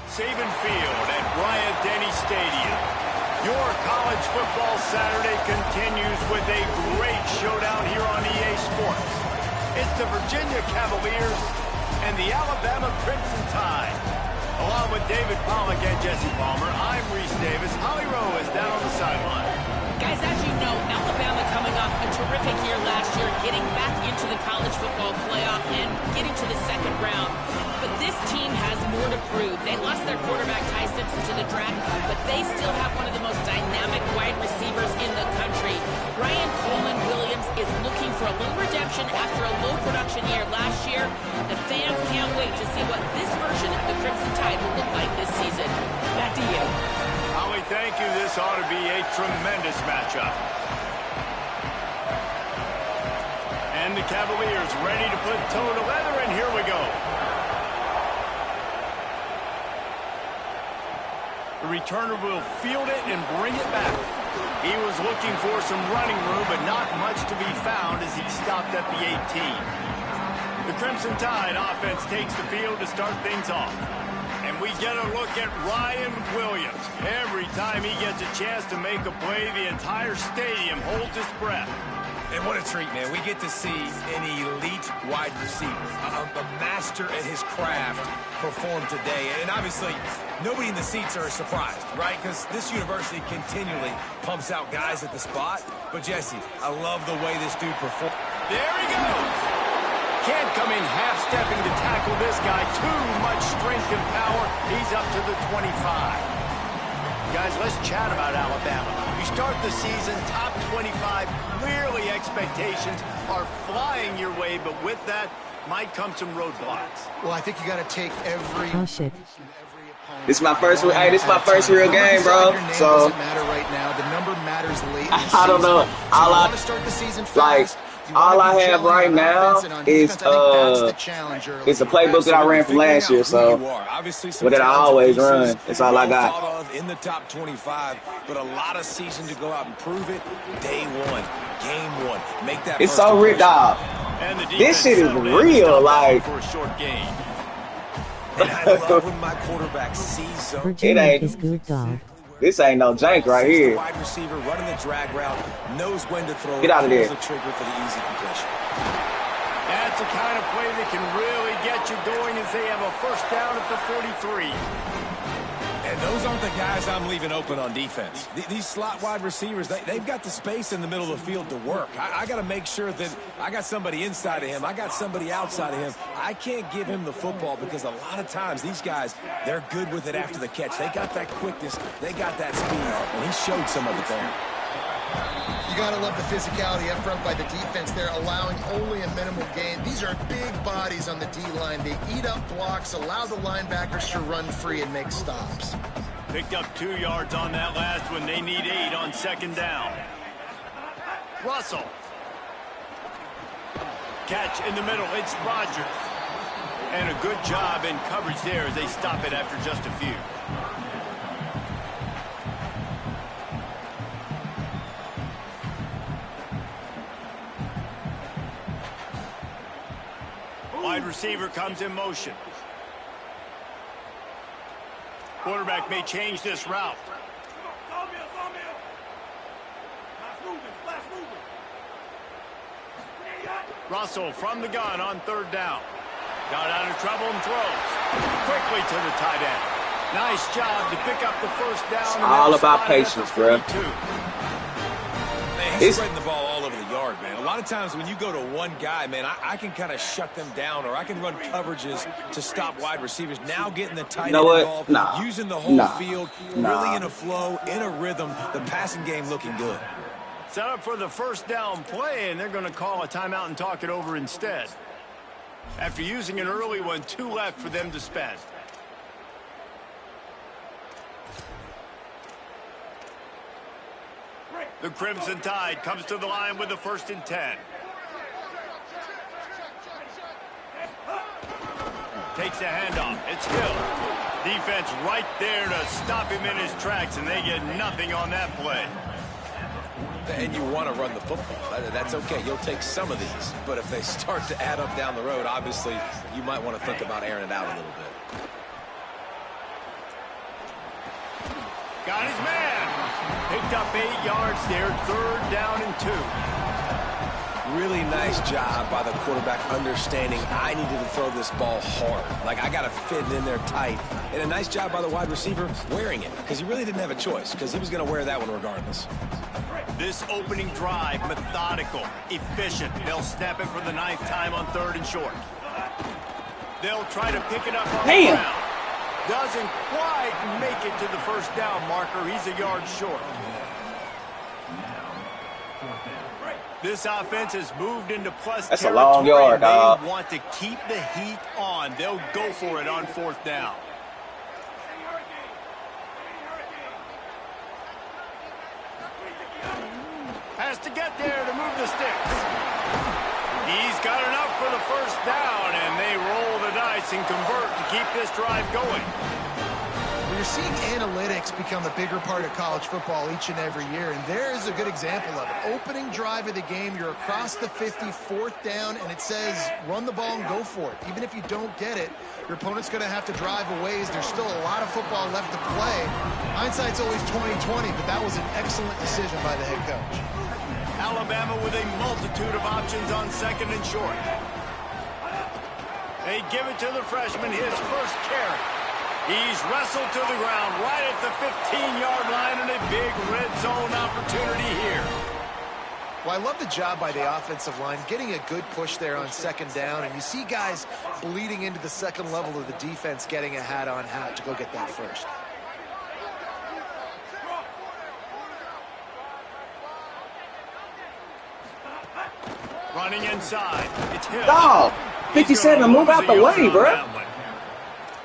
Saban Field at Bryant-Denny Stadium. Your college football Saturday continues with a great showdown here on EA Sports. It's the Virginia Cavaliers and the Alabama Crimson Tide. Along with David Pollack and Jesse Palmer, I'm Reese Davis. Holly Rowe is down on the sideline. Guys, as you know, Alabama coming off a terrific year last year, getting back into the college football playoff and getting to the second round. But this team has more to prove. They lost their quarterback, Ty Simpson, to the draft, but they still have one of the most dynamic wide receivers in the country. Ryan Coleman-Williams is looking for a little redemption after a low production year last year. The fans can't wait to see what this version of the Crimson Tide will look like this season. Back to you. Holly, thank you. This ought to be a tremendous matchup. And the Cavaliers ready to put toe to leather, and here we go. The returner will field it and bring it back. He was looking for some running room, but not much to be found as he stopped at the 18. The Crimson Tide offense takes the field to start things off. And we get a look at Ryan Williams. Every time he gets a chance to make a play, the entire stadium holds its breath. And what a treat, man. We get to see an elite wide receiver, a master at his craft perform today. And obviously, nobody in the seats are surprised, right? Because this university continually pumps out guys at the spot. But, Jesse, I love the way this dude performs. There he goes. Can't come in half-stepping to tackle this guy. Too much strength and power. He's up to the 25. Guys, let's chat about Alabama. You start the season top 25. Clearly expectations are flying your way, but with that might come some roadblocks. Well, I think you got to take every... Oh, shit. This is my first real game, bro. So matter right now. The number matters late. I don't know. All I have right now is a playbook that I ran from last year, so what did I always run? That's all I got. In the top 25, but a lot of season to go out and prove it. Day one, game one, make that. It's so ripped off. This shit is real, like. For a short game. And I love when my quarterback sees zone. Virginia is good dog. This ain't no jank right here. Wide receiver running the drag route, knows when to throw. Get out of there. The trigger for the easy completion. That's the kind of play that can really get you going as they have a first down at the 43. And those aren't the guys I'm leaving open on defense. These slot wide receivers, they've got the space in the middle of the field to work. I got to make sure that I got somebody inside of him. I got somebody outside of him. I can't give him the football because a lot of times these guys, they're good with it after the catch. They got that quickness. They got that speed. And he showed some of it there. You got to love the physicality up front by the defense there, allowing only a minimal gain. These are big bodies on the D-line. They eat up blocks, allow the linebackers to run free and make stops. Picked up 2 yards on that last one. They need 8 on second down. Russell. Catch in the middle. It's Rodgers. And a good job in coverage there as they stop it after just a few. Wide receiver comes in motion. Quarterback may change this route. Russell from the gun on third down. Got out of trouble and throws. Quickly to the tight end. Nice job to pick up the first down. It's all about patience, bro. He's spreading the ball all over the yard, man. A lot of times when you go to one guy, man, I can kind of shut them down, or I can run coverages to stop wide receivers. Now getting the tight end involved, using the whole field, really in a flow, in a rhythm, the passing game looking good. Set up for the first down play, and they're going to call a timeout and talk it over instead. After using an early one, 2 left for them to spend. The Crimson Tide comes to the line with the 1st and 10. fakes a handoff. It's Hill. Defense right there to stop him in his tracks, and they get nothing on that play. And you want to run the football. That's okay. You'll take some of these. But if they start to add up down the road, obviously, you might want to think about airing it out a little bit. Got his man. Picked up 8 yards there, 3rd down and 2. Really nice job by the quarterback understanding I needed to throw this ball hard. Like, I got to fit it in there tight. And a nice job by the wide receiver wearing it, because he really didn't have a choice, because he was going to wear that one regardless. This opening drive, methodical, efficient. They'll snap it for the 9th time on 3rd and short. They'll try to pick it up on the ground. Doesn't quite make it to the 1st down marker. He's a yard short. This offense has moved into plus That's territory. A long yard, dog. They want to keep the heat on. They'll go for it on 4th down. Has to get there to move the sticks. He's got enough for the 1st down, and they roll the dice and convert to keep this drive going. You're seeing analytics become a bigger part of college football each and every year, and there is a good example of it. Opening drive of the game, you're across the 50, 4th down, and it says run the ball and go for it. Even if you don't get it, your opponent's going to have to drive a ways. There's still a lot of football left to play. Hindsight's always 20/20, but that was an excellent decision by the head coach. Alabama with a multitude of options on 2nd and short. They give it to the freshman, his 1st carry. He's wrestled to the ground right at the 15-yard line, and a big red zone opportunity here. Well, I love the job by the offensive line, getting a good push there on 2nd down, and you see guys bleeding into the 2nd level of the defense getting a hat-on-hat to go get that 1st. Running inside. It's Hill. Dog, 57, move out the way, bro.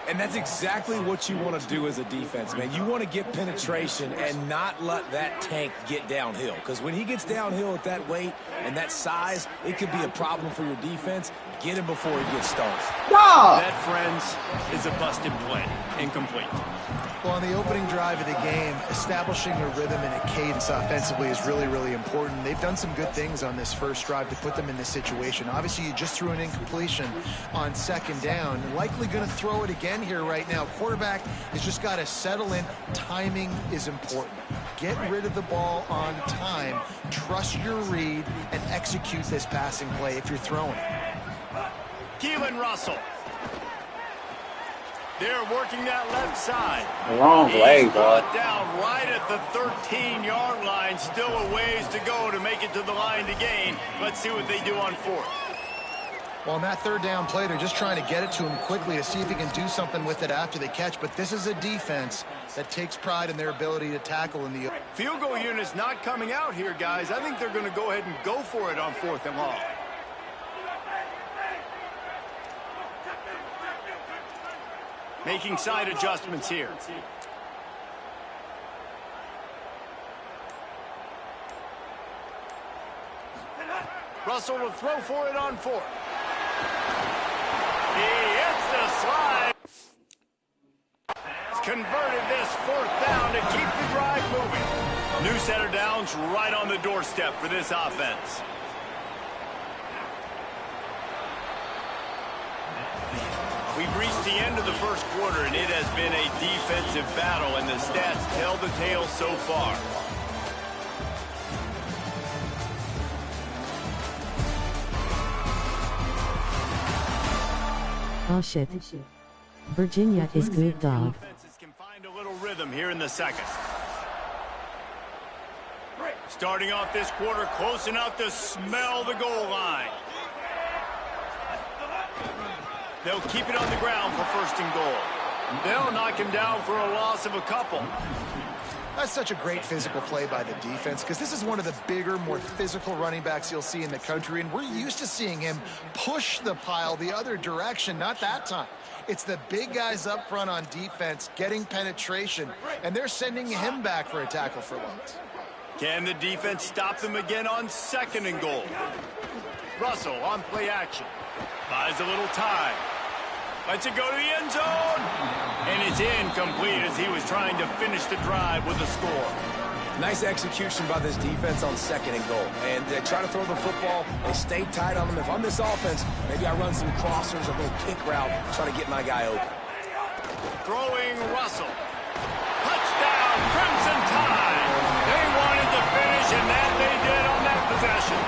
And that's exactly what you want to do as a defense, man. You want to get penetration and not let that tank get downhill. Because when he gets downhill at that weight and that size, it could be a problem for your defense. Get him before he gets stoned. That, friends, is a busted play. Incomplete. Well, on the opening drive of the game, establishing a rhythm and a cadence offensively is really, really important. They've done some good things on this 1st drive to put them in this situation. Obviously, you just threw an incompletion on 2nd down. Likely going to throw it again here right now. Quarterback has just got to settle in. Timing is important. Get rid of the ball on time. Trust your read and execute this passing play if you're throwing it. Keelan Russell. They're working that left side. The wrong way, bro. Down right at the 13-yard line. Still a ways to go to make it to the line to gain. Let's see what they do on 4th. Well, on that 3rd down play, they're just trying to get it to him quickly to see if he can do something with it after they catch. But this is a defense that takes pride in their ability to tackle in the... Field goal unit's not coming out here, guys. I think they're going to go ahead and go for it on 4th and long. Making side adjustments here. Russell will throw for it on 4th. He hits the slide. Converted this 4th down to keep the drive moving. New set of downs right on the doorstep for this offense. We've reached the end of the 1st quarter, and it has been a defensive battle, and the stats tell the tale so far. Oh shit. Virginia is good, dog. Defenses can find a little rhythm here in the 2nd. Starting off this quarter close enough to smell the goal line. They'll keep it on the ground for 1st and goal. They'll knock him down for a loss of a couple. That's such a great physical play by the defense because this is one of the bigger, more physical running backs you'll see in the country, and we're used to seeing him push the pile the other direction. Not that time. It's the big guys up front on defense getting penetration, and they're sending him back for a tackle for loss. Can the defense stop them again on 2nd and goal? Russell on play action. Buys a little time. Lets it go to the end zone. And it's incomplete as he was trying to finish the drive with a score. Nice execution by this defense on 2nd and goal. And they try to throw the football. They stay tight on them. If I'm this offense, maybe I run some crossers, a little kick route, try to get my guy open. Throwing Russell. Touchdown, Crimson Tide. They wanted to finish, and that they did on that possession.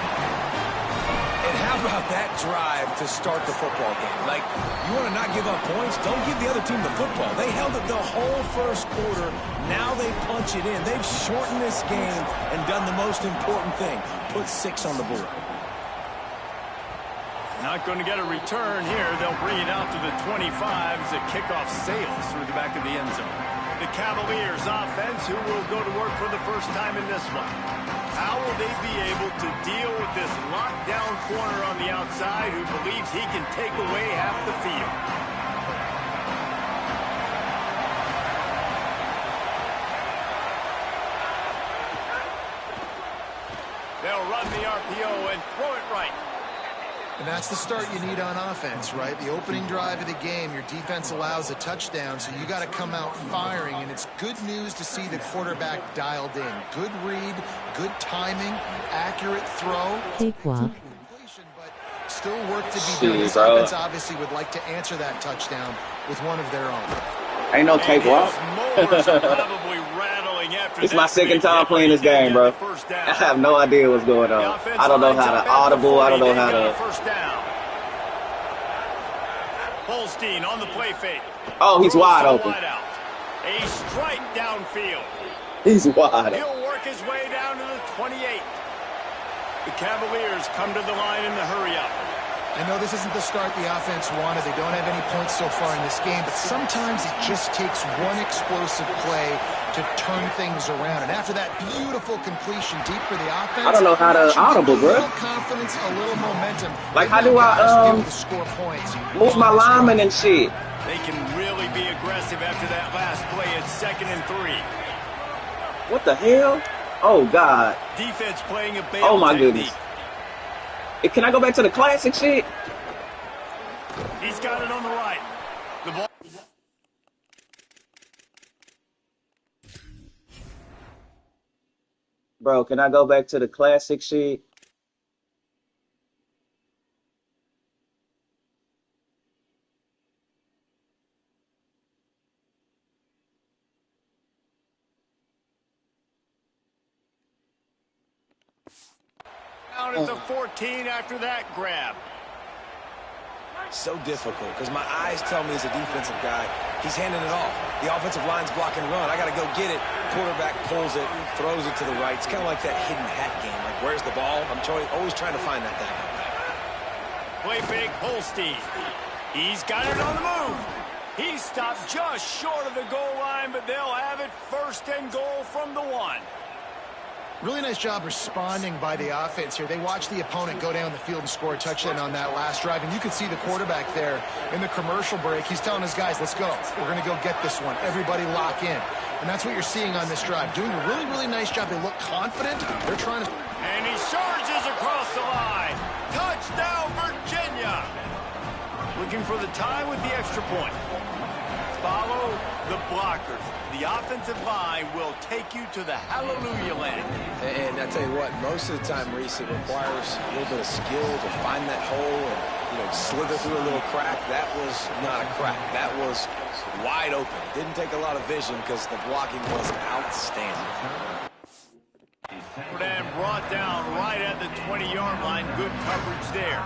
And how about that drive to start the football game? Like, you want to not give up points? Don't give the other team the football. They held it the whole first quarter. Now they punch it in. They've shortened this game and done the most important thing, put 6 on the board. Not going to get a return here. They'll bring it out to the 25 as the kickoff sails through the back of the end zone. The Cavaliers offense, who will go to work for the first time in this one. How will they be able to deal with this lockdown corner on the outside who believes he can take away half the field? They'll run the RPO and throw it right. And that's the start you need on offense, right? The opening drive of the game, your defense allows a touchdown, so you got to come out firing, and it's good news to see the quarterback dialed in. Good read, good timing, accurate throw. Cakewalk. But still work to be done. This offense obviously would like to answer that touchdown with one of their own. Ain't no cakewalk. It's my 2nd time playing this game, bro. I have no idea what's going on. I don't know how to audible. I don't know how to. Holstein on the play fake. Oh, he's wide open. A strike downfield. He's wide open. He'll work his way down to the 28. The Cavaliers come to the line in the hurry up. I know this isn't the start the offense wanted. They don't have any points so far in this game, but sometimes it just takes one explosive play to turn things around. And after that beautiful completion deep for the offense, I don't know how to audible, bro. A little confidence, a little momentum. Like, how do I score points? Move my lineman and shit? They can really be aggressive after that last play at 2nd and 3. What the hell? Oh, God. Defense playing a bail Oh, my technique. goodness. Can I go back to the classic shit? He's got it on the right. The ball. Bro, can I go back to the classic shit? Down at the 14 after that grab. So difficult because my eyes tell me as a defensive guy, he's handing it off. The offensive line's blocking run. I got to go get it. Quarterback pulls it, throws it to the right. It's kind of like that hidden hat game. Like, where's the ball? I'm always trying to find that guy. Play fake, Holstein. He's got it on the move. He stopped just short of the goal line, but they'll have it 1st and goal from the 1. Really nice job responding by the offense here. They watched the opponent go down the field and score a touchdown on that last drive. And you could see the quarterback there in the commercial break. He's telling his guys, let's go. We're going to go get this one. Everybody lock in. And that's what you're seeing on this drive. Doing a really, really nice job. They look confident. They're trying to... And he charges across the line. Touchdown, Virginia. Looking for the tie with the extra point. Follow the blockers. The offensive line will take you to the hallelujah land. And I tell you what, most of the time, Reese, it requires a little bit of skill to find that hole and, slither through a little crack. That was not a crack. That was wide open. Didn't take a lot of vision because the blocking was outstanding. And brought down right at the 20-yard line. Good coverage there.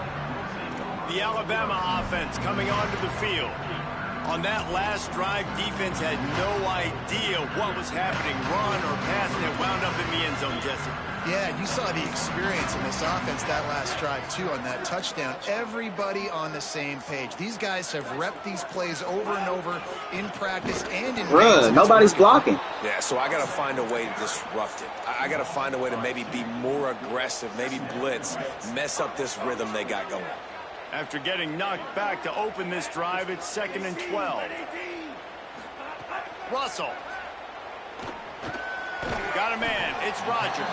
The Alabama offense coming onto the field. On that last drive, defense had no idea what was happening, run or pass, and it wound up in the end zone, Jesse. Yeah, you saw the experience in this offense that last drive, too, on that touchdown. Everybody on the same page. These guys have repped these plays over and over in practice and in Run. Nobody's blocking. Yeah, so I got to find a way to disrupt it. I got to find a way to maybe be more aggressive, maybe blitz, mess up this rhythm they got going. After getting knocked back to open this drive, it's 2nd and 12. Russell. Got a man. It's Rodgers.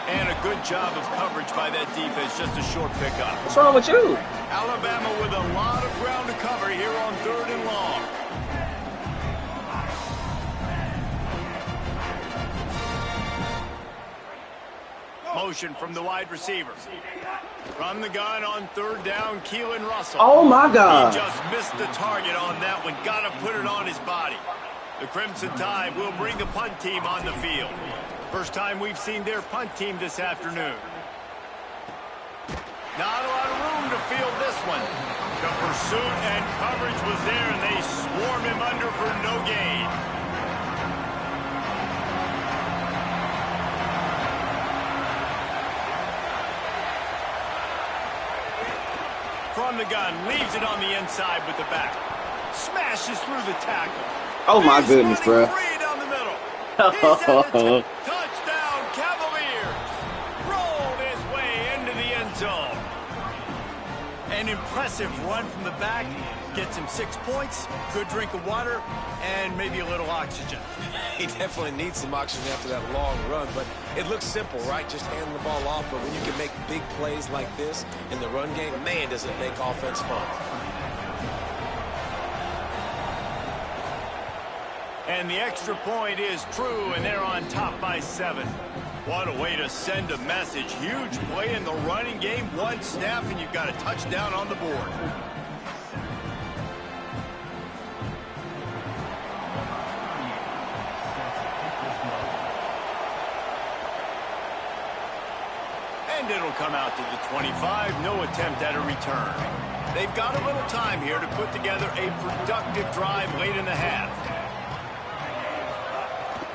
And a good job of coverage by that defense, just a short pickup. What's wrong with you? Alabama with a lot of ground to cover here on 3rd and long. Motion from the wide receiver. From the gun on 3rd down, Keelan Russell. Oh, my God. He just missed the target on that one. Got to put it on his body. The Crimson Tide will bring the punt team on the field. First time we've seen their punt team this afternoon. Not a lot of room to field this one. The pursuit and coverage was there, and they swarm him under for no gain. From the gun, leaves it on the inside with the back. Smashes through the tackle. Oh, my goodness, bro. Free down the middle. He's at the touchdown, Cavaliers. Rolled his way into the end zone. An impressive run from the back. Gets him 6 points, good drink of water, and maybe a little oxygen. He definitely needs some oxygen after that long run, but it looks simple, right? Just hand the ball off, but when you can make big plays like this in the run game, man, does it make offense fun. And the extra point is true, and they're on top by 7. What a way to send a message. Huge play in the running game. One snap, and you've got a touchdown on the board. And it'll come out to the 25. No attempt at a return. They've got a little time here to put together a productive drive late in the half.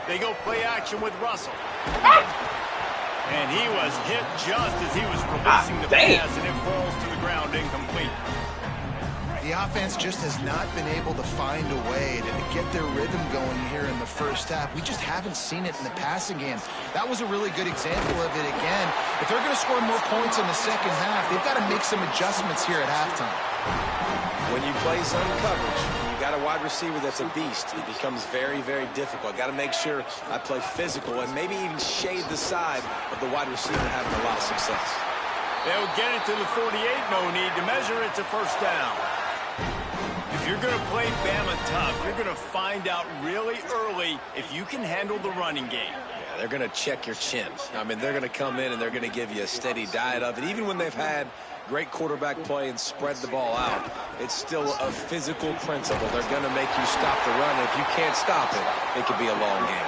They go play action with Russell. And he was hit just as he was releasing the pass, and it falls to the ground incomplete. The offense just has not been able to find a way to get their rhythm going here in the first half. We just haven't seen it in the passing game. That was a really good example of it again. If they're going to score more points in the second half, they've got to make some adjustments here at halftime. When you play zone coverage, you got a wide receiver that's a beast. It becomes very, very difficult. Got to make sure I play physical and maybe even shade the side of the wide receiver having a lot of success. They'll get it to the 48. No need to measure. It's a first down. If you're going to play Bama tough, you're going to find out really early if you can handle the running game. Yeah, they're going to check your chin. I mean, they're going to come in and they're going to give you a steady diet of it. Even when they've had great quarterback play and spread the ball out, it's still a physical principle. They're going to make you stop the run. If you can't stop it, it could be a long game.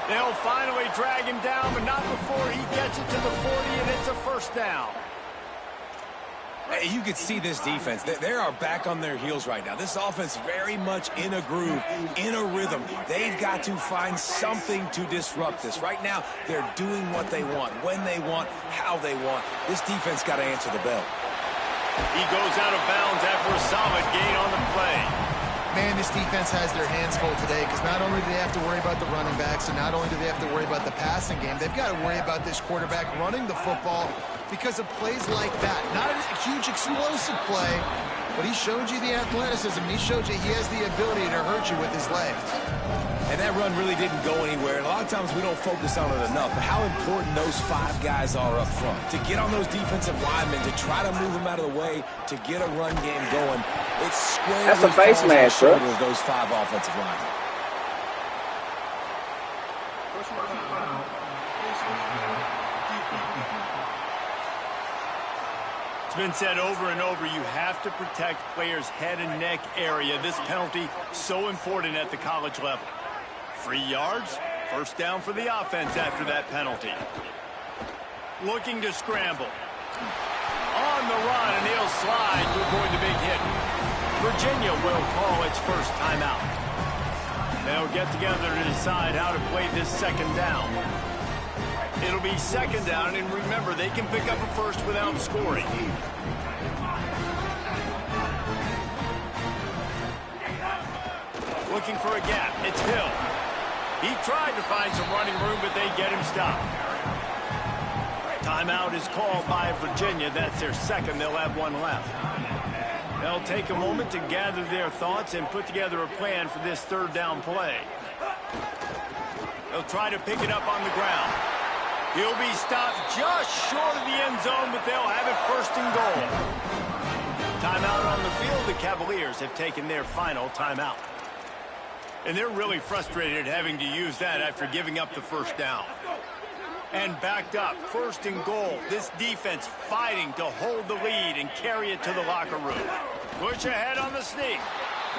They'll finally drag him down, but not before he gets it to the 40, and it's a first down. You can see this defense. They are back on their heels right now. This offense very much in a groove, in a rhythm. They've got to find something to disrupt this. Right now, they're doing what they want, when they want, how they want. This defense got to answer the bell. He goes out of bounds after a solid gain on the play. Man, this defense has their hands full today because not only do they have to worry about the running backs and not only do they have to worry about the passing game, they've got to worry about this quarterback running the football because of plays like that. Not a huge explosive play, but he showed you the athleticism. He showed you he has the ability to hurt you with his legs. And that run really didn't go anywhere. And a lot of times we don't focus on it enough. But how important those 5 guys are up front. To get on those defensive linemen, to try to move them out of the way, to get a run game going. It's squarely that's a face mask, bro. Of those 5 offensive linemen. It's been said over and over, you have to protect players' head and neck area. This penalty so important at the college level. 3 yards, first down for the offense after that penalty. Looking to scramble. On the run, and he'll slide to avoid the big hit. Virginia will call its first timeout. They'll get together to decide how to play this second down. It'll be second down, and remember, they can pick up a first without scoring. Looking for a gap. It's Hill. He tried to find some running room, but they get him stopped. Timeout is called by Virginia. That's their second. They'll have one left. They'll take a moment to gather their thoughts and put together a plan for this third down play. They'll try to pick it up on the ground. He'll be stopped just short of the end zone, but they'll have it 1st and goal. Timeout on the field. The Cavaliers have taken their final timeout. And they're really frustrated having to use that after giving up the 1st down. And backed up, 1st and goal. This defense fighting to hold the lead and carry it to the locker room. Push ahead on the sneak.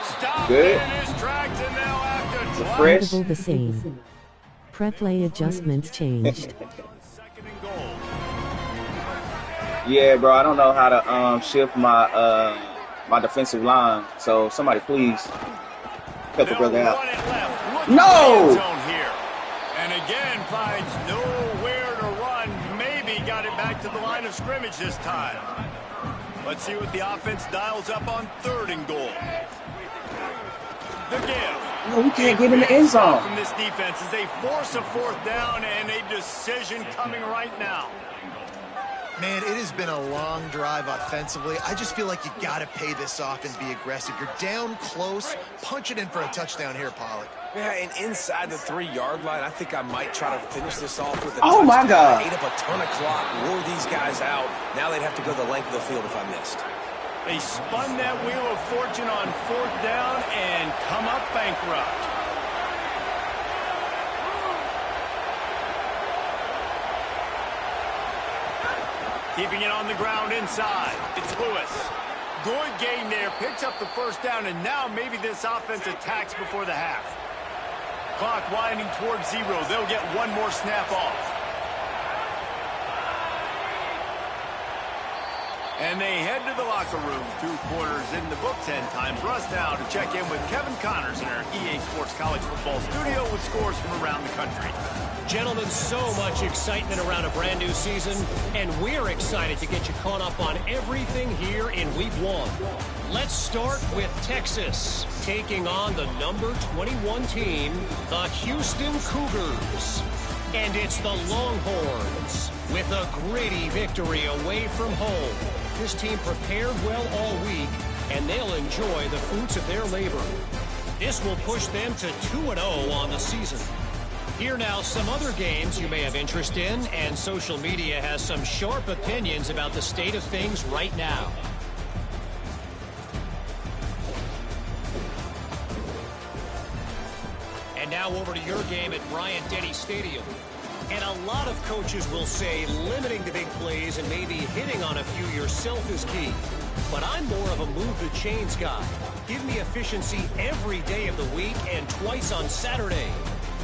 Stop in his tracks, and they'll have to fresh. The same. Pre-play adjustments changed. 2nd and goal. Yeah, bro, I don't know how to shift my my defensive line. So somebody please help the brother out. No! And again finds nowhere to run. Maybe got it back to the line of scrimmage this time. Let's see what the offense dials up on 3rd and goal. The give. No, we can't get in the end zone. From this defense as they force a 4th down and a decision coming right now. Man, it has been a long drive offensively. I just feel like you got to pay this off and be aggressive. You're down close. Punch it in for a touchdown here, Pollock. Yeah, and inside the 3-yard line, I think I might try to finish this off with a touchdown. My God. Ate up a ton of clock, wore these guys out. Now they'd have to go the length of the field if I missed. They spun that wheel of fortune on 4th down and come up bankrupt. Keeping it on the ground inside. It's Lewis. Good gain there. Picks up the 1st down, and now maybe this offense attacks before the half. Clock winding towards 0. They'll get one more snap off. And they head to the locker room. 2 quarters in the books, and time for us now to check in with Kevin Connors in our EA Sports College Football studio with scores from around the country. Gentlemen, so much excitement around a brand new season, and we're excited to get you caught up on everything here in Week 1. Let's start with Texas, taking on the number 21 team, the Houston Cougars. And it's the Longhorns with a gritty victory away from home. This team prepared well all week, and they'll enjoy the fruits of their labor. This will push them to 2-0 on the season. Here now, some other games you may have interest in, and social media has some sharp opinions about the state of things right now. And now over to your game at Bryant-Denny Stadium. And a lot of coaches will say limiting the big plays and maybe hitting on a few yourself is key. But I'm more of a move the chains guy. Give me efficiency every day of the week and twice on Saturday.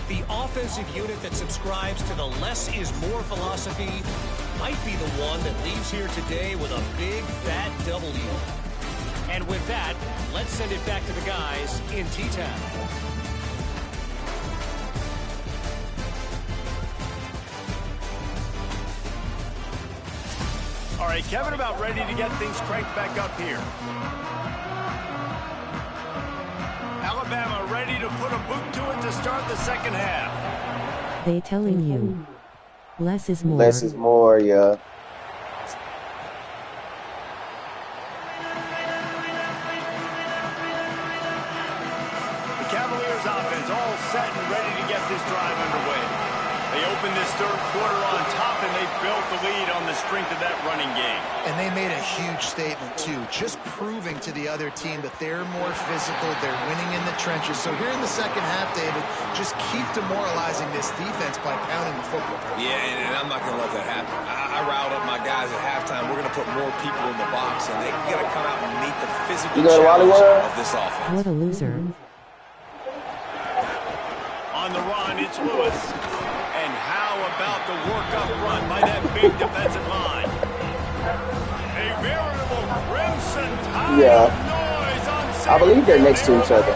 The offensive unit that subscribes to the less is more philosophy might be the one that leaves here today with a big, fat W. And with that, let's send it back to the guys in T-Town. All right, Kevin, about ready to get things cranked back up here. Alabama ready to put a boot to it to start the 2nd half. They telling you, less is more. Less is more, yeah. The Cavaliers offense all set and ready to get this drive underway. They opened this 3rd quarter on top, and they built the lead on the strength of that running game. And they made a huge statement, too, just proving to the other team that they're more physical, they're winning in the trenches. So here in the 2nd half, David, just keep demoralizing this defense by pounding the football. Yeah, and I'm not going to let that happen. I riled up my guys at halftime. We're going to put more people in the box, and they got to come out and meet the physical challenge of this offense. What a loser. On the run, it's Lewis. And how about the work up front by that big defensive line? A veritable crimson tide of noise on I believe they're next to each other.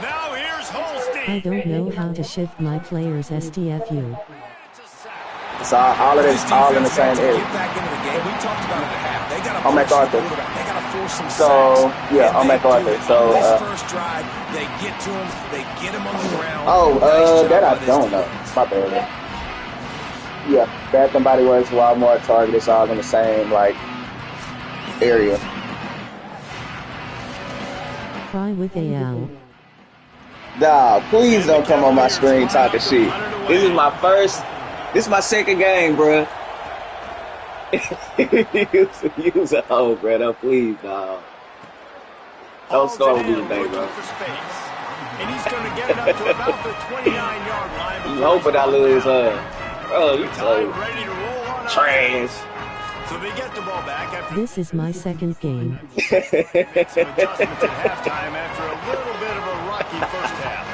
Now here's Holstein. I don't know how to shift my players STFU. It's all of this all in the same area. Get back into the game. We talked about it at half. They got to I'm MacArthur. They got to force some So, sacks. yeah, I'm MacArthur. So, this first drive, they get to him. They get him on the ground. That I don't know. My bad. Yeah, Bath and Body Works, Walmart, Target, it's all in the same, like, area. Cry with AL. Nah, please don't come on my screen talking shit. This is my second game, bro. Use a hoe, bro. Don't please, dog. Don't start with me today, bro. And he's going to get it up to about the 29-yard line. You hoping I lose, bro, you so trash. So they get the ball back after This is my second game. some adjustments at halftime after a little bit of a rocky first half.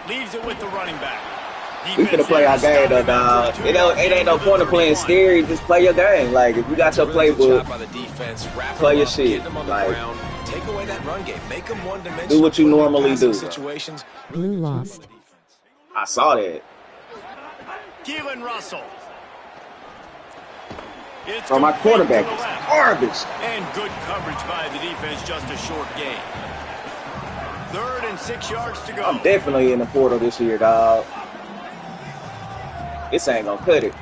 Leaves it with the running back. We finna play our game though, dog. It ain't no point of playing scary. Just play your game. Like if you got your playbook, play your shit. Like take away that run game. Make them one-dimensional. Do what you normally do. Blue lost. I saw that. Keelan Russell. Bro, my quarterback is garbage. And good coverage by the defense, just a short gain. 3rd and 6 yards to go. I'm definitely in the portal this year, dog. This ain't gonna cut it.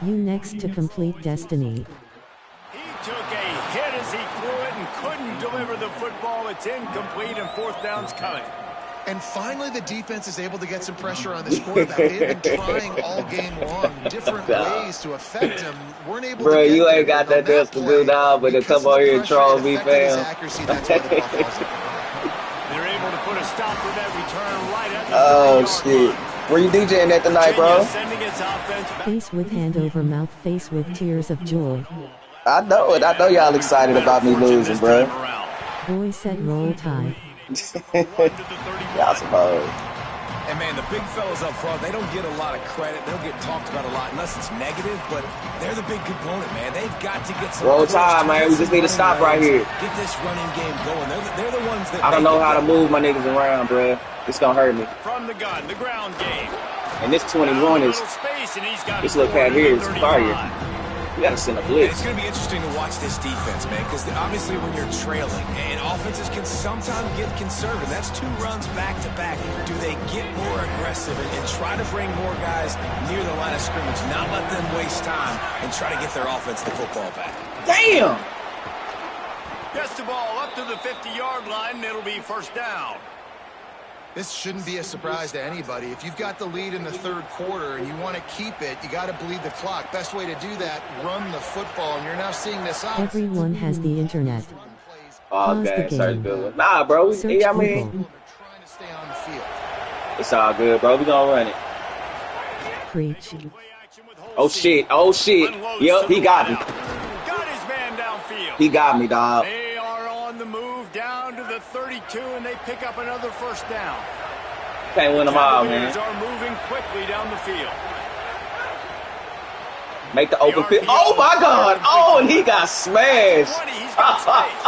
You next to complete destiny. He took a hit as he threw it and couldn't deliver the football. It's incomplete and 4th down's coming. And finally, the defense is able to get some pressure on this quarterback. They've been trying all game long, different ways to affect him. Weren't able to get you ain't got that else to do now, but to come over here and troll me, fam. They're able to put a stop to that return right at the oh, shit. Where you DJing at tonight, bro? Face with hand over mouth, face with tears of joy. I know it. I know y'all excited about me losing, bro. Boy said roll tide. Y'all suppose. And man, the big fellas up front, they don't get a lot of credit. They don't get talked about a lot unless it's negative, but they're the big component, man. They've got to get some... Roll tide, man. We just need to stop right here. Get this running game going. They're the ones that... I don't know how to move my niggas around, bro. It's gonna hurt me. From the gun, the ground game. And this 21 is... This little cat here is fire. You gotta send a blitz. It's gonna be interesting to watch this defense, man, because obviously when you're trailing, and offenses can sometimes get conservative. That's 2 runs back-to-back. Do they get more aggressive and try to bring more guys near the line of scrimmage, not let them waste time, and try to get their offense the football back? Damn! Gets the ball up to the 50-yard line, and it'll be 1st down. This shouldn't be a surprise to anybody. If you've got the lead in the 3rd quarter and you want to keep it, you got to bleed the clock. Best way to do that, run the football. And you're now seeing this out. Everyone has the internet. Oh, okay, sorry, good. Nah, bro. I mean, it's all good, bro. We gonna run it. Preach. Oh shit! Oh shit! Yep, he got me. Got his man downfield. He got me, dog. They are on the move down to the 32, and they pick up another 1st down. Can't win them all, man. Are moving quickly down the field. Make the open field. Oh my God! Oh, and he got smashed. He's got space.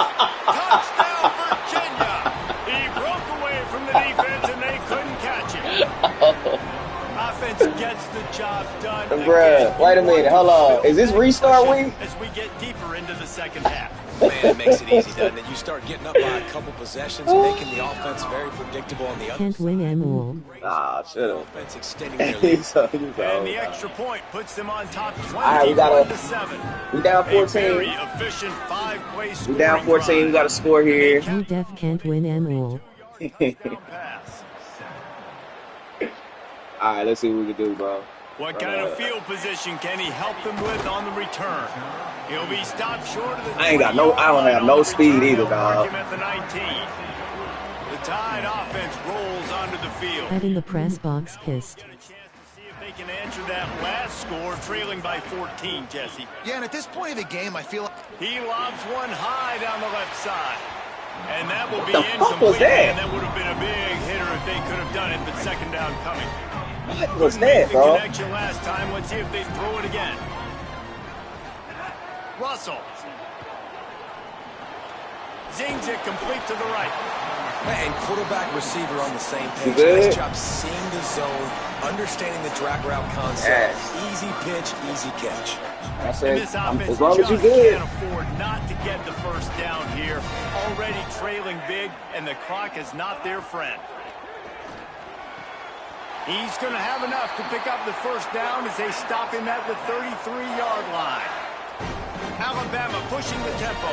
Touchdown, Virginia. He broke away from the defense, and they couldn't catch him. Offense gets the job done. Bruh, wait a minute. Hold on. Is this restart week? As we get deeper into the 2nd half. Man, it makes it easy, doesn't it? You start getting up by a couple possessions, making the offense very predictable on the other Can't win them all. Ah, should've. Offense extending their lead. And the extra point puts them on top 21-7. We down 14. Very efficient 5-play We down 14. We got a score here. You def can't win them all. All right, let's see what we can do, bro. What kind of field position can he help them with on the return? He'll be stopped short of the... I don't have no speed either, dog. At the 19. The Tide offense rolls onto the field. Head in the press box pissed. Get a chance to see if they can answer that last score, trailing by 14, Jesse. Yeah, and at this point of the game, I feel... He lobs one high down the left side. And that will be What the fuck was incomplete. that? And that would have been a big hitter if they could have done it, but 2nd down coming. What was that, bro? Connection last time. Let's see if they throw it again. Russell. Zings it complete to the right. And quarterback receiver on the same page. Good. Nice job seeing the zone, understanding the drag route concept. Yes. Easy pitch, easy catch. I said, And this offense as long as you just good. can't afford not to get the 1st down here. Already trailing big, and the clock is not their friend. He's going to have enough to pick up the 1st down as they stop him at the 33-yard line. Alabama pushing the tempo.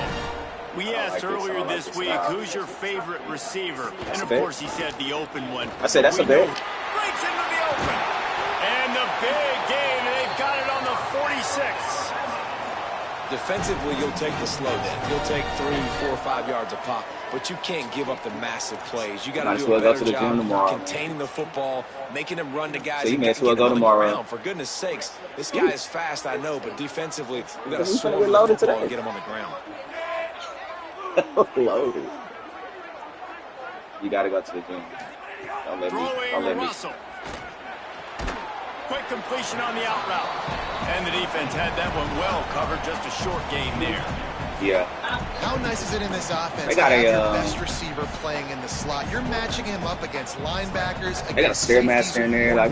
We asked earlier this week, who's your favorite receiver? And, of course, he said the open one. I said that's a bet. Breaks into the open. And the big game, they've got it on the 46. Defensively, you'll take the slow down. You'll take 3, 4, 5 yards a pop, but you can't give up the massive plays. You got to do a better job containing the football, making them run to guys. So you may as well go tomorrow. For goodness sakes, this guy is fast, I know, but defensively, we got to slow the football and get him on the ground. Loaded. You got to go to the gym. Don't let me. Quick completion on the out route. And the defense had that one well covered. Just a short game there. Yeah. How nice is it in this offense? They got your best receiver playing in the slot. You're matching him up against linebackers. They got a stairmaster in there. Like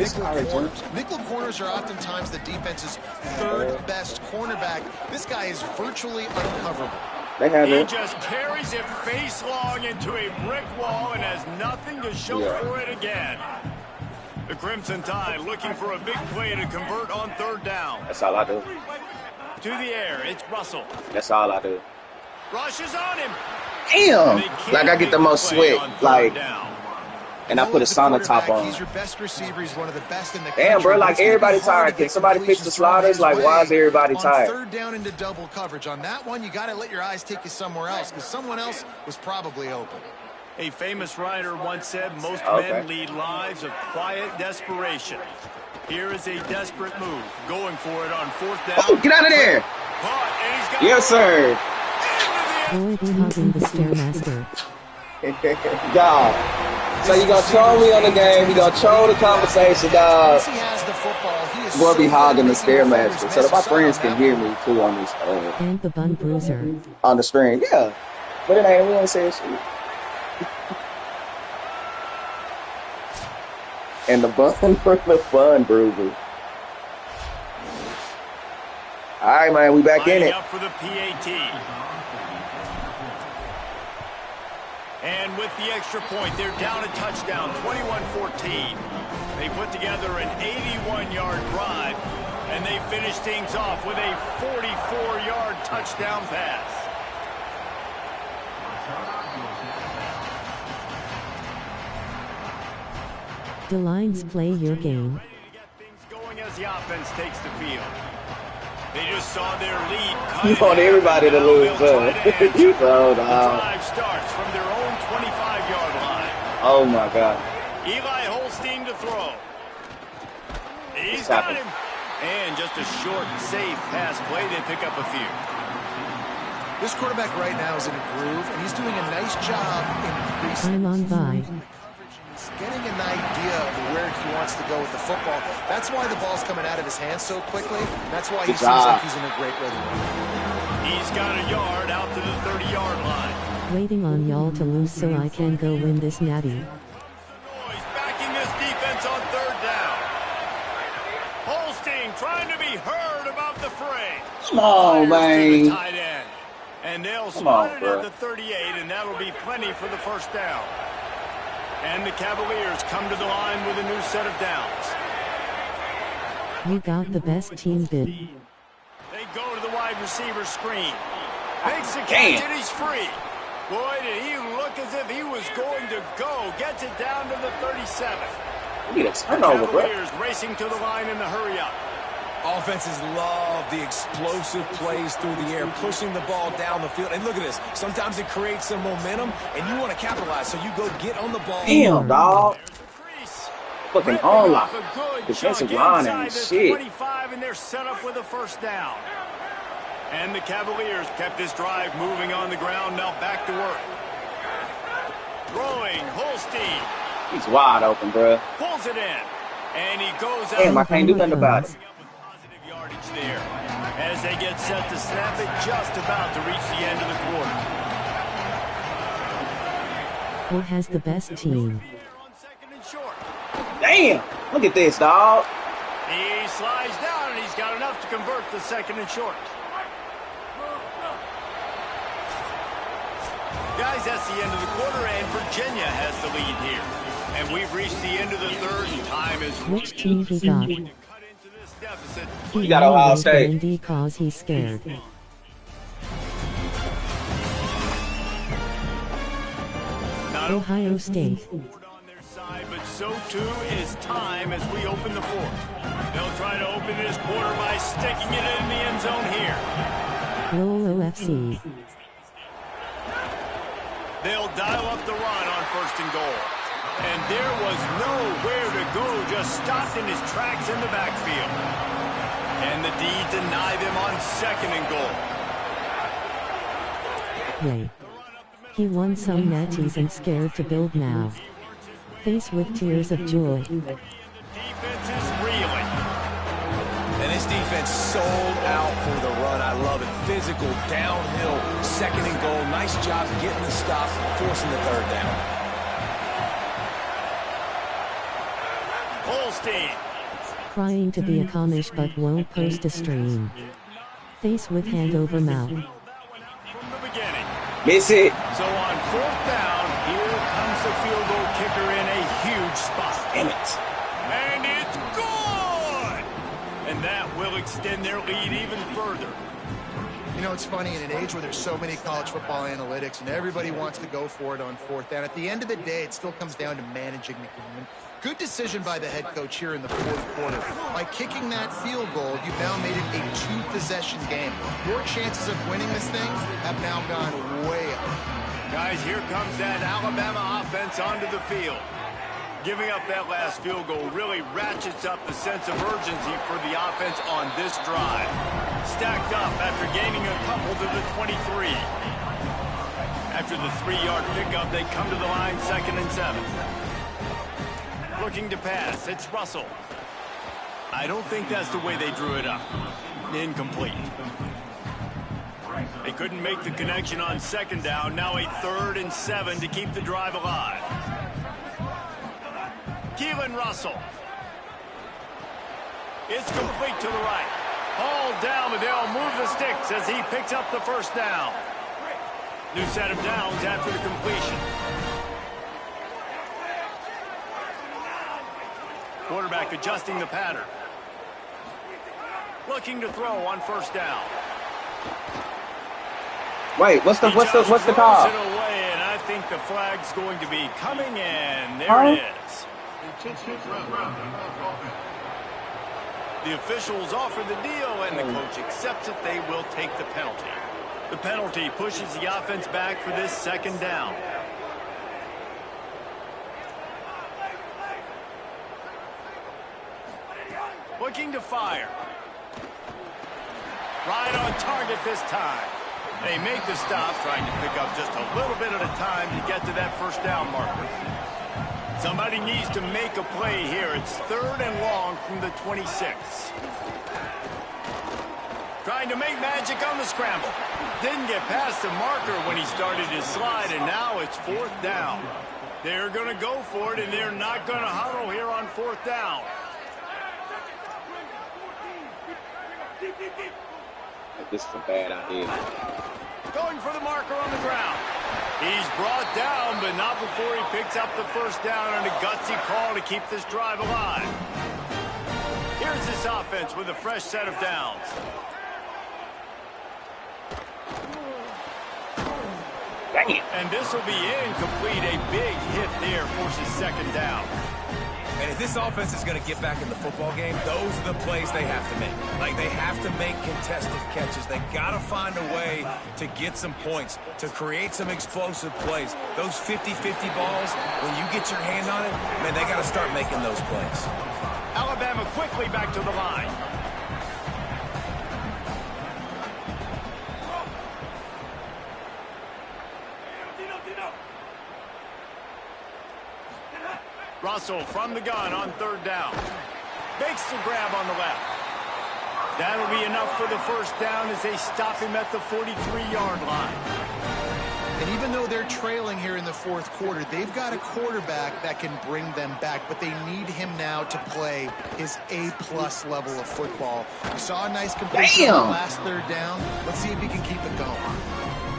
nickel corners are oftentimes the defense's third best cornerback. This guy is virtually uncoverable. They have he just carries it face long into a brick wall and has nothing to show for it again. The Crimson Tide looking for a big play to convert on third down. That's all I do. To the air, it's Russell. That's all I do. Rushes on him. Damn! Like I get the most sweat. Like, and I put a sauna top on. He's your best receiver. He's one of the best in the Damn, bro, like everybody tired. Can somebody fix the sliders? Like, why is everybody tired? Third down into double coverage. On that one, you got to let your eyes take you somewhere else because someone else was probably open. A famous writer once said, most men lead lives of quiet desperation. Here is a desperate move. Going for it on fourth down. Oh, get out of there. Yes, sir. Boyd hugging the Stairmaster. Dog. So you going to troll me on the game. You going to troll the conversation, dog. Boy be hogging the Stairmaster. So that my friends can hear me, too, on this. And the Bun Bruiser. On the screen, yeah. But it ain't, we ain't saying shit. And the bun bruiser. All right, man, we back in it. Up for the PAT. And with the extra point, they're down a touchdown, 21-14. They put together an 81-yard drive, and they finish things off with a 44-yard touchdown pass. The lines play your game. Get things going as the offense takes the field. They just saw their lead cut. You want everybody to lose, huh? You know, the drive starts from their own 25-yard line. Oh my God. Eli Holstein to throw. He's got him. And just a short, safe pass play. They pick up a few. This quarterback right now is in a groove, and he's doing a nice job increasing. I'm on by. Getting an idea of where he wants to go with the football. That's why the ball's coming out of his hands so quickly. That's why he seems like he's in a great rhythm. He's got a yard out to the 30-yard line. Waiting on y'all to lose so I can go win this natty. He's backing this defense on third down. Holstein trying to be heard above the fray. Come on, man. Tight end. And they'll spot it at the 38, and that'll be plenty for the first down. And the Cavaliers come to the line with a new set of downs. You got the best team bid. They go to the wide receiver screen. Makes the catch and he's free. Boy, did he look as if he was going to go. Gets it down to the 37. We need a turnover, bro. Cavaliers racing to the line in the hurry up. Offenses love the explosive plays through the air, pushing the ball down the field. And look at this. Sometimes it creates some momentum, and you want to capitalize, so you go get on the ball. Damn, dog. Fucking all-out. Defensive line and shit. 25, and they're set up with a first down. And the Cavaliers kept this drive moving on the ground. Now back to work. Throwing, Holstein. He's wide open, bro. Pulls it in. And he goes out. Damn, I can't do nothing about it. There as they get set to snap it, just about to reach the end of the quarter. Who has the best team? Damn, look at this, dog. He slides down, and he's got enough to convert the second and short. Guys, that's the end of the quarter, and Virginia has the lead here. And we've reached the end of the third, and time is... Which team he got? He got Ohio State. Because he's scared. Ohio State. On their side, but so too is time as we open the fourth. They'll try to open this quarter by sticking it in the end zone here. Lowell FC. They'll dial up the run on 1st and goal. And there was nowhere to go, just stopped in his tracks in the backfield. And the D deny them on 2nd and goal. Play. He won some matches and scared to build now. Face with tears of joy. Defense is reeling. And this defense sold out for the run. I love it. Physical, downhill, 2nd and goal. Nice job getting the stop, forcing the 3rd down. Holstein. Crying to be a Amish but won't post a stream. Face with hand over mouth. From the beginning. Miss it. So on 4th down, here comes the field goal kicker in a huge spot. Damn it. And it's good! And that will extend their lead even further. You know, it's funny, in an age where there's so many college football analytics and everybody wants to go for it on 4th down, at the end of the day, it still comes down to managing the game. Good decision by the head coach here in the 4th quarter. By kicking that field goal, you've now made it a 2-possession game. Your chances of winning this thing have now gone way up. Guys, here comes that Alabama offense onto the field. Giving up that last field goal really ratchets up the sense of urgency for the offense on this drive. Stacked up after gaining a couple to the 23. After the 3-yard pickup, they come to the line 2nd and 7. Looking to pass, it's Russell. I don't think that's the way they drew it up. Incomplete. They couldn't make the connection on 2nd down. Now a 3rd and 7 to keep the drive alive. Keelan Russell. It's complete to the right. Hauled down, but they'll move the sticks as he picks up the 1st down. New set of downs after the completion. Quarterback adjusting the pattern. Looking to throw on 1st down. Wait, what's the call? It away, and I think the flag's going to be coming in. There it is. The officials offer the deal, and the coach accepts it. They will take the penalty. The penalty pushes the offense back for this 2nd down. Looking to fire. Right on target this time. They make the stop, trying to pick up just a little bit at a time to get to that 1st down marker. Somebody needs to make a play here. It's 3rd and long from the 26. Trying to make magic on the scramble. Didn't get past the marker when he started his slide, and now it's 4th down. They're going to go for it, and they're not going to huddle here on 4th down. This is a bad idea. Going for the marker on the ground. He's brought down, but not before he picks up the 1st down on a gutsy call to keep this drive alive. Here's this offense with a fresh set of downs. Dang it. And this will be incomplete. A big hit there forces 2nd down. And if this offense is going to get back in the football game, those are the plays they have to make. Like, they have to make contested catches. They got to find a way to get some points, to create some explosive plays. Those 50-50 balls, when you get your hand on it, man, they got to start making those plays. Alabama quickly back to the line. Russell from the gun on 3rd down. Makes the grab on the left. That'll be enough for the 1st down as they stop him at the 43-yard line. And even though they're trailing here in the 4th quarter, they've got a quarterback that can bring them back, but they need him now to play his A-plus level of football. We saw a nice completion on the last 3rd down. Let's see if he can keep it going.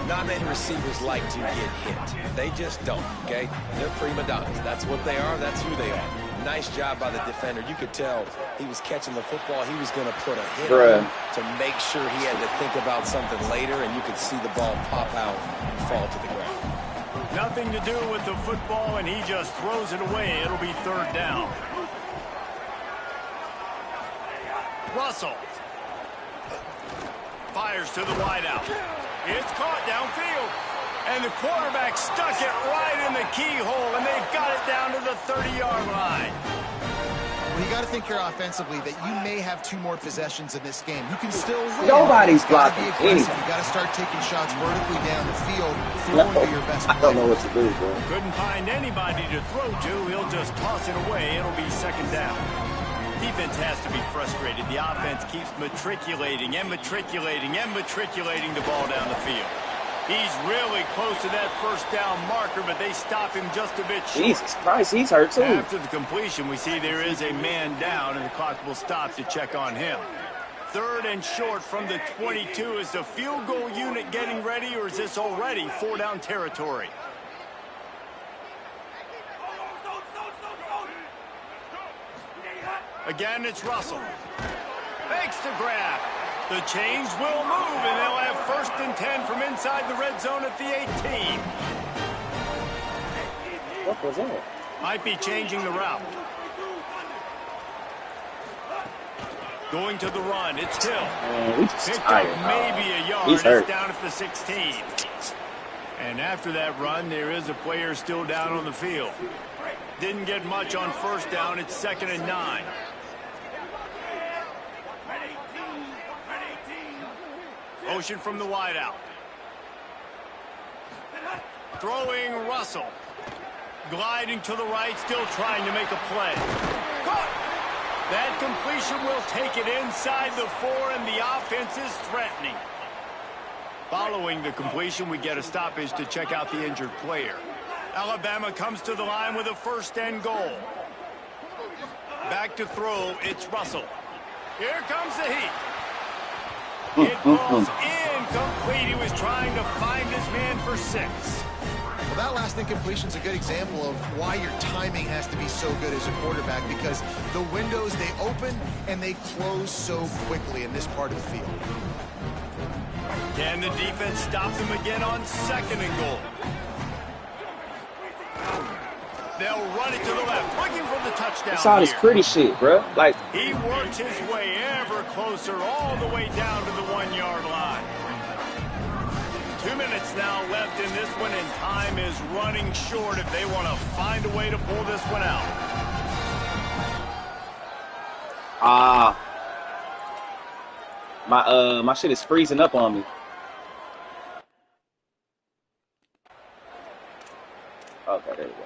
Not many receivers like to get hit. They just don't, okay? They're prima donnas. That's what they are. That's who they are. Nice job by the defender. You could tell he was catching the football. He was going to put a hit on him to make sure he had to think about something later, and you could see the ball pop out and fall to the ground. Nothing to do with the football, and he just throws it away. It'll be third down. Russell fires to the wideout. It's caught downfield. And the quarterback stuck it right in the keyhole, and they've got it down to the 30-yard line. Well, you got to think here offensively that you may have 2 more possessions in this game. You can still win. Nobody's blocking anything. You got to start taking shots vertically down the field, throwing to your best player. I don't know what to do, bro. Couldn't find anybody to throw to. He'll just toss it away. It'll be second down. Defense has to be frustrated. The offense keeps matriculating and matriculating and matriculating the ball down the field. He's really close to that first down marker, but they stop him just a bit short. Jesus Christ, he's hurt too. After the completion, we see there is a man down, and the clock will stop to check on him. Third and short from the 22. Is the field goal unit getting ready, or is this already 4-down territory? Again, it's Russell. Makes the grab. The chains will move, and they'll have first and 10 from inside the red zone at the 18. What was that? Might be changing the route. Going to the run. It's Hill. Picked up maybe a yard. He's hurt. It's down at the 16. And after that run, there is a player still down on the field. Didn't get much on first down. It's 2nd and 9. Motion from the wideout. Throwing Russell. Gliding to the right, still trying to make a play. Caught! That completion will take it inside the 4, and the offense is threatening. Following the completion, we get a stoppage to check out the injured player. Alabama comes to the line with a 1st and goal. Back to throw, it's Russell. Here comes the heat. It falls incomplete. He was trying to find his man for 6. Well, that last incompletion is a good example of why your timing has to be so good as a quarterback, because the windows, they open and they close so quickly in this part of the field. Can the defense stop them again on 2nd and goal? They'll run it to the left, looking for the touchdown. It's all this pretty shit, bro. Like, he works his way ever closer, all the way down to the 1-yard line. 2 minutes now left in this one, and time is running short if they want to find a way to pull this one out. My shit is freezing up on me. Okay, there we go.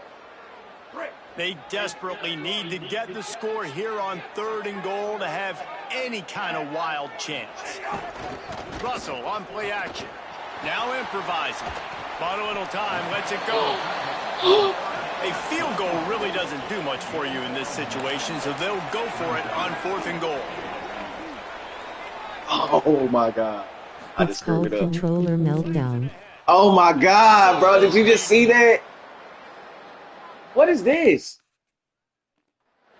They desperately need to get the score here on 3rd and goal to have any kind of wild chance. Russell on play action. Now improvising. Bought a little time, lets it go. A field goal really doesn't do much for you in this situation, so they'll go for it on 4th and goal. Oh, my God. I It's called controller meltdown. Oh, my God, bro. Did you just see that? What is this?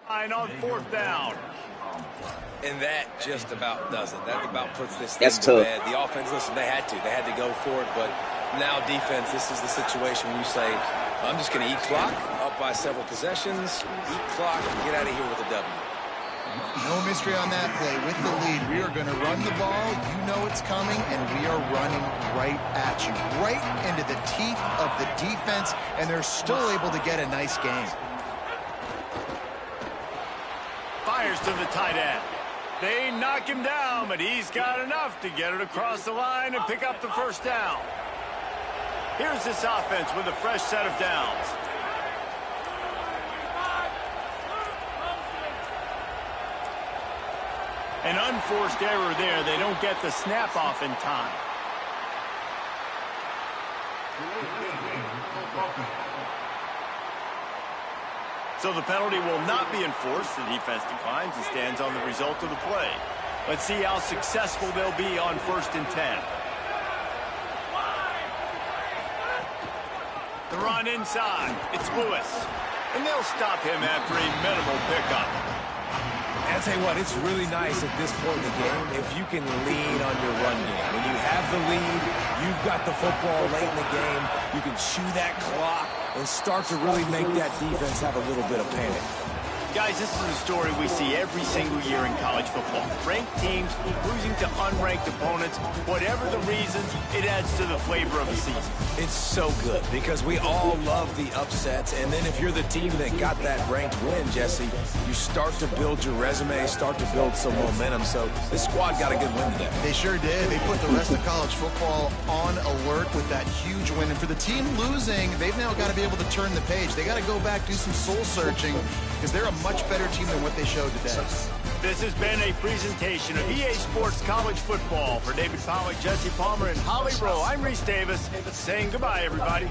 On 4th down. And that just about does it. That about puts this thing That's to tough. bed. The offense, listen, they had to go for it, but now defense, this is the situation where you say, I'm just going to eat clock, up by several possessions, eat clock, and get out of here with a W. No mystery on that play. With the lead, we are going to run the ball. You know it's coming, and we are running right at you, right into the teeth of the defense, and they're still able to get a nice game. Fires to the tight end. They knock him down, but he's got enough to get it across the line and pick up the 1st down. Here's this offense with a fresh set of downs. An unforced error there. They don't get the snap off in time. So the penalty will not be enforced. The defense declines and stands on the result of the play. Let's see how successful they'll be on 1st and 10. The run inside. It's Lewis. And they'll stop him after a minimal pickup. And I'll tell you what, it's really nice at this point in the game if you can lean on your run game. When you have the lead, you've got the football late in the game, you can chew that clock and start to really make that defense have a little bit of panic. Guys, this is a story we see every single year in college football. Ranked teams losing to unranked opponents. Whatever the reasons, it adds to the flavor of the season. It's so good because we all love the upsets. And then if you're the team that got that ranked win, Jesse, you start to build your resume, start to build some momentum. So this squad got a good win today. They sure did. They put the rest of college football on alert with that huge win. And for the team losing, they've now got to be able to turn the page. They got to go back, do some soul searching, because they're a much better team than what they showed today. This has been a presentation of EA Sports College Football. For David Pollack, Jesse Palmer, and Holly Rowe, I'm Reese Davis, saying goodbye, everybody.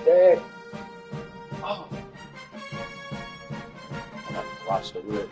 Okay. Oh. Watch the wood.